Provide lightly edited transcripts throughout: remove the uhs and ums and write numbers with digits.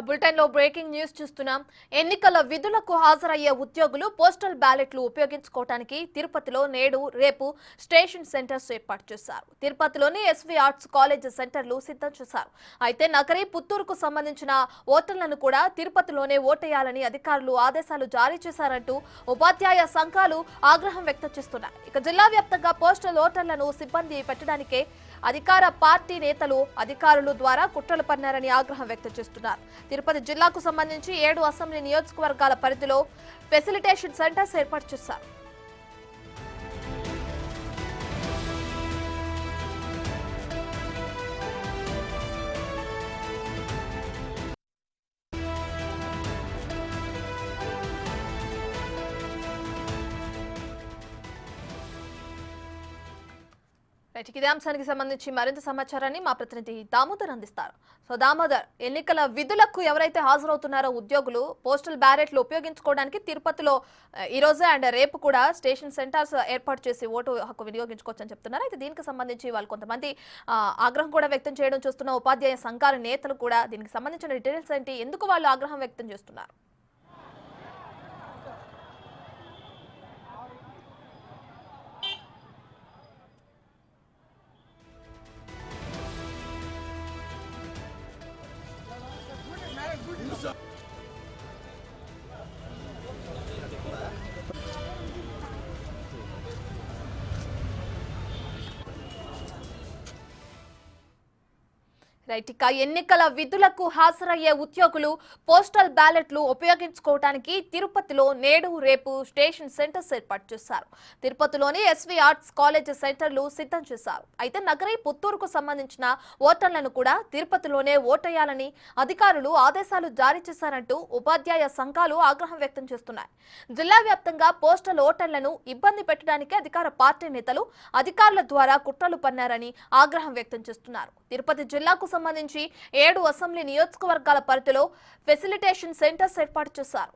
Bulletin లో breaking news చూస్తున్నాం. ఎన్నికల విధులకు హాజరయ్యే ఉద్యోగులు పోస్టల్ బ్యాలెట్లు ఉపయోగించుకోవడానికి తిరుపతిలో నేడు రేపు స్టేషన్ సెంటర్స్ ఏర్పాటు చేశారు. తిరుపతిలోని ఎస్వి ఆర్ట్స్ కాలేజ్ సెంటర్లు సిద్ధం చేశారు. అయితే నగరి పుత్తూరుకు సంబంధించిన ఓటర్లను కూడా తిరుపతిలోనే ఓటేయాలని అధికారులు ఆదేశాలు జారీ చేశారంటూ ఉపాధ్యాయ సంఘాలు ఆగ్రహం వ్యక్తం చేస్తున్నాయి. ఇక జిల్లా వ్యాప్తంగా పోస్టల్ ఓటర్లను సిబ్బంది పెట్టడానికే అధికార పార్టీ నేతలు అధికారుల ద్వారా కుట్రలు పన్నారని ఆగ్రహం వ్యక్తం చేస్తున్నారు. తిరుపతి జిల్లాకు సంబంధించి 7 అసెంబ్లీ నియోజకవర్గాల పరిధిలో ఫెసిలిటేషన్ సెంటర్స్ ఏర్పాటు చేశారు. ఇదే అంశానికి సంబంధించి మరింత సమాచారాన్ని మా ప్రతినిధి దామోదర్ అందిస్తారు. సో దామోదర్, ఎన్నికల విధులకు ఎవరైతే హాజరవుతున్నారో ఉద్యోగులు పోస్టల్ బ్యాలెట్లు ఉపయోగించుకోవడానికి తిరుపతిలో ఈ రోజు అండ్ రేపు కూడా స్టేషన్ సెంటర్స్ ఏర్పాటు చేసి ఓటు హక్కు వినియోగించుకోవచ్చు అని చెప్తున్నారు. అయితే దీనికి సంబంధించి వాళ్ళు కొంతమంది ఆగ్రహం కూడా వ్యక్తం చేయడం చూస్తున్న ఉపాధ్యాయ సంఘాల నేతలు కూడా దీనికి సంబంధించిన డీటెయిల్స్ ఏంటి, ఎందుకు వాళ్ళు ఆగ్రహం వ్యక్తం చేస్తున్నారు? ఇక ఎన్నికల విధులకు హాజరయ్యే ఉద్యోగులు పోస్టల్ బ్యాలెట్లు ఉపయోగించుకోవడానికి తిరుపతిలో నేడు రేపు స్టేషన్ సెంటర్స్ ఏర్పాటు చేశారు. తిరుపతిలోని ఎస్వి ఆర్ట్స్ కాలేజ్ సెంటర్లు సిద్ధం చేశారు. అయితే నగరి పుత్తూరుకు సంబంధించిన ఓటర్లను కూడా తిరుపతిలోనే ఓటేయాలని అధికారులు ఆదేశాలు జారీ చేశారంటూ ఉపాధ్యాయ సంఘాలు ఆగ్రహం వ్యక్తం చేస్తున్నాయి. జిల్లా వ్యాప్తంగా పోస్టల్ ఓటర్లను ఇబ్బంది పెట్టడానికి అధికార పార్టీ నేతలు అధికారుల ద్వారా కుట్రలు పన్నారని ఆగ్రహం వ్యక్తం చేస్తున్నారు. తిరుపతి జిల్లాకు సంబంధించి 7 అసెంబ్లీ నియోజకవర్గాల పరిధిలో ఫెసిలిటేషన్ సెంటర్స్ ఏర్పాటు చేశారు.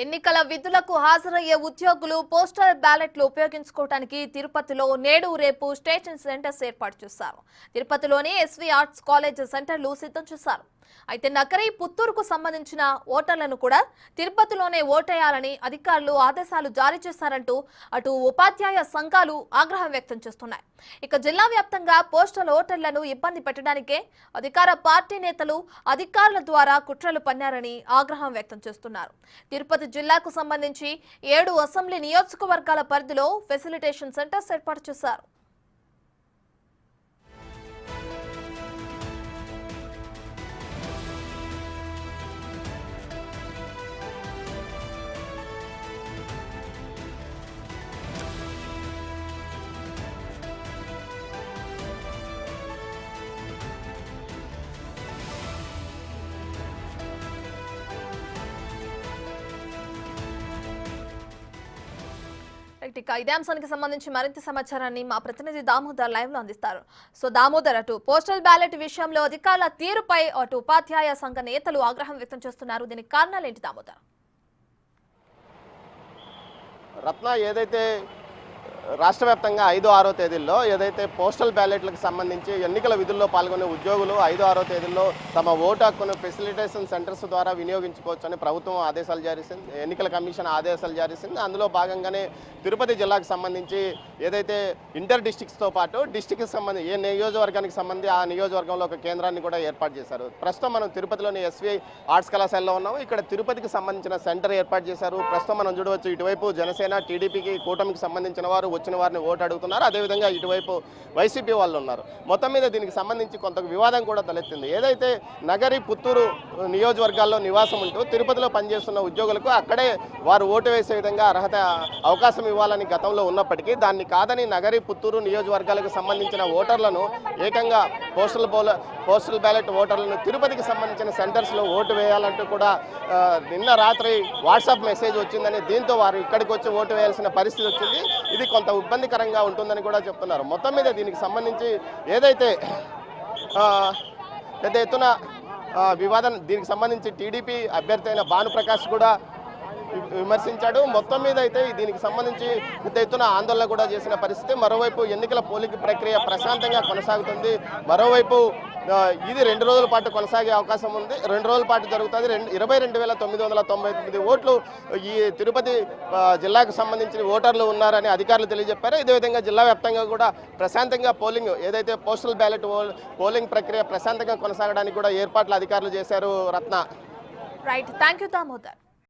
ఎన్నికల విధులకు హాజరయ్యే ఉద్యోగులు పోస్టల్ బ్యాలెట్లు ఉపయోగించుకోవడానికి తిరుపతిలో నేడు రేపు స్టేషన్ సెంటర్స్ ఏర్పాటు చేశారు. తిరుపతిలోని ఎస్వి ఆర్ట్స్ కాలేజ్ సెంటర్లు సిద్ధం చేశారు. అయితే నగరి పుత్తూరుకు సంబంధించిన ఓటర్లను కూడా తిరుపతిలోనే ఓటేయాలని అధికారులు ఆదేశాలు జారీ చేశారంటూ అటు ఉపాధ్యాయ సంఘాలు ఆగ్రహం వ్యక్తం చేస్తున్నాయి. ఇక జిల్లా వ్యాప్తంగా పోస్టల్ ఓటర్లను ఇబ్బంది పెట్టడానికే అధికార పార్టీ నేతలు అధికారుల ద్వారా కుట్రలు పన్నారని ఆగ్రహం వ్యక్తం చేస్తున్నారు. తిరుపతి జిల్లాకు సంబంధించి 7 అసెంబ్లీ నియోజకవర్గాల పరిధిలో ఫెసిలిటేషన్ సెంటర్స్ ఏర్పాటు చేశారు. ఇదే అంశానికి సంబంధించి మరింత సమాచారాన్ని మా ప్రతినిధి దామోదర్ లైవ్ లో అందిస్తారు. సో దామోదర్, అటు పోస్టల్ బ్యాలెట్ విషయంలో అధికారుల తీరుపై అటు ఉపాధ్యాయ సంఘ నేతలు ఆగ్రహం వ్యక్తం చేస్తున్నారు. దీనికి కారణాలు ఏంటి దామోదర్? రత్న, ఏదైతే రాష్ట్ర వ్యాప్తంగా 5, 6 తేదీల్లో ఏదైతే పోస్టల్ బ్యాలెట్లకు సంబంధించి ఎన్నికల విధుల్లో పాల్గొనే ఉద్యోగులు 5, 6 తేదీల్లో తమ ఓటు హక్కును ఫెసిలిటేషన్ సెంటర్స్ ద్వారా వినియోగించుకోవచ్చని ప్రభుత్వం ఆదేశాలు జారీ చేసింది. ఎన్నికల కమిషన్ ఆదేశాలు జారీ చేసింది. అందులో భాగంగానే తిరుపతి జిల్లాకు సంబంధించి ఏదైతే ఇంటర్ డిస్ట్రిక్ట్స్తో పాటు డిస్ట్రిక్ట్కి సంబంధించి ఏ నియోజకవర్గానికి సంబంధించి ఆ నియోజకవర్గంలో ఒక కేంద్రాన్ని కూడా ఏర్పాటు చేశారు. ప్రస్తుతం మనం తిరుపతిలోని ఎస్వి ఆర్ట్స్ కళాశాలలో ఉన్నాము. ఇక్కడ తిరుపతికి సంబంధించిన సెంటర్ ఏర్పాటు చేశారు. ప్రస్తుతం మనం చూడవచ్చు, ఇటువైపు జనసేన, టీడీపీకి, కూటమికి సంబంధించిన వారు వచ్చిన వారిని ఓటు అడుగుతున్నారు. అదేవిధంగా ఇటువైపు వైసీపీ వాళ్ళు ఉన్నారు. మొత్తం మీద దీనికి సంబంధించి కొంత వివాదం కూడా తలెత్తింది. ఏదైతే నగరి, పుత్తూరు నియోజకవర్గాల్లో నివాసం ఉంటూ తిరుపతిలో పనిచేస్తున్న ఉద్యోగులకు అక్కడే వారు ఓటు వేసే విధంగా అర్హత అవకాశం ఇవ్వాలని గతంలో ఉన్నప్పటికీ దాన్ని కాదని నగరి, పుత్తూరు నియోజకవర్గాలకు సంబంధించిన ఓటర్లను ఏకంగా పోస్టల్ బ్యాలెట్ ఓటర్లను తిరుపతికి సంబంధించిన సెంటర్స్లో ఓటు వేయాలంటూ కూడా నిన్న రాత్రి వాట్సాప్ మెసేజ్ వచ్చిందని, దీంతో వారు ఇక్కడికి వచ్చి ఓటు వేయాల్సిన పరిస్థితి వచ్చింది. ఇది కొంత ఇబ్బందికరంగా ఉంటుందని కూడా చెప్తున్నారు. మొత్తం మీద దీనికి సంబంధించి ఏదైతే పెద్ద ఎత్తున వివాదం, దీనికి సంబంధించి టీడీపీ అభ్యర్థి అయిన భానుప్రకాష్ కూడా విమర్శించాడు. మొత్తం మీద అయితే దీనికి సంబంధించి పెద్ద ఎత్తున ఆందోళన కూడా చేసిన పరిస్థితి. మరోవైపు ఎన్నికల పోలింగ్ ప్రక్రియ ప్రశాంతంగా కొనసాగుతుంది. మరోవైపు ఇది 2 రోజుల పాటు కొనసాగే అవకాశం ఉంది. 2 రోజుల పాటు జరుగుతుంది. 22,999 ఓట్లు ఈ తిరుపతి జిల్లాకు సంబంధించిన ఓటర్లు ఉన్నారని అధికారులు తెలియజెప్పారు. ఇదే విధంగా జిల్లా వ్యాప్తంగా కూడా ప్రశాంతంగా పోలింగ్, ఏదైతే పోస్టల్ బ్యాలెట్ పోలింగ్ ప్రక్రియ ప్రశాంతంగా కొనసాగడానికి కూడా ఏర్పాట్లు అధికారులు చేశారు. Ratna. Right, thank you Damodar.